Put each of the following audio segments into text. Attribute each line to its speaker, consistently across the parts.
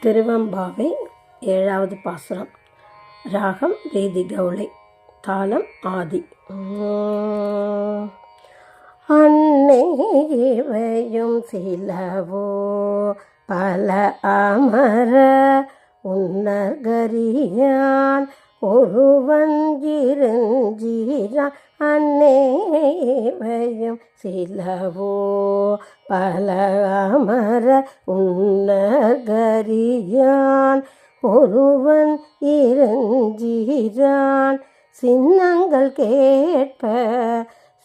Speaker 1: திருவெம்பாவை 7வது பாசுரம். ராகம் வேதி கௌளை, தாளம் ஆதி. அன்னை இவையும் சிலவோ பல அமர உன்னர்கரியான் ஒருவன் இருஞ்சீரான். அன்னை இவையும் சிலவோ பல அமர உன்னர்கரியான் ஒருவன் இருஞ்சீரான். சின்னங்கள் கேட்ப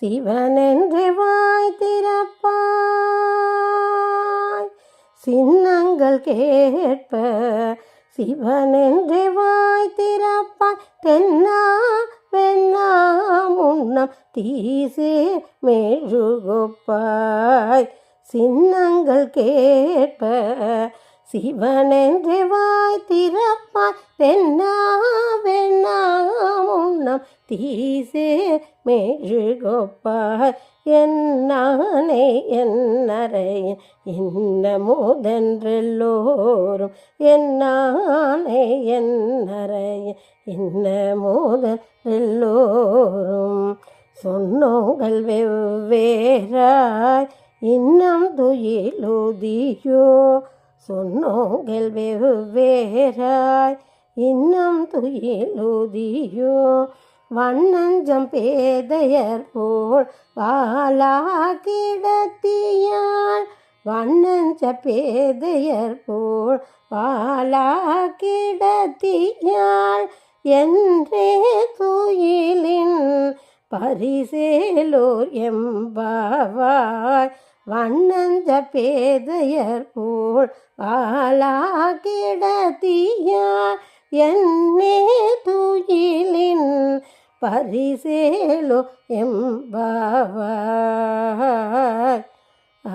Speaker 1: சிவனென்று வாய் திறப்பாய். சின்னங்கள் கேட்ப சிவனென்று வாய் திறப்பாய். தென்னா வெண்ணா முன்னம் தீசே மெழுகொப்பாய். சின்னங்கள் கேட்ப சிவனென்று வாய் திறப்பாய். தென்னா வெண்ணா முன்னம் தீசே மெழுகொப்பாய். என்னானே என்னறையன் இன்னமுதென்றெல்லோரும். என்னானே என்னறையன் இன்னமுதென்றெல்லோரும். சொன்னோங்கள் வெவ்வேறாய் இன்னம் துயிலுதியோ. சொன்னோங்கள் வெவ்வேறாய் இன்னம் துயிலுதியோ. வண்ணஞ்சம் பேதையர் போல் வாழா கிடத்தியாள். வண்ணஞ்ச பேதையர் போல் வாழா கிடத்தியாள். என்றே துயிலின் பரிசேலோர் எம்பாவாய். வண்ணஞ்ச பேதையர் போல் வாழா கிடத்தியாள். என்னே துயிலின் பரிசேலோ எம்பாவாய். ஆ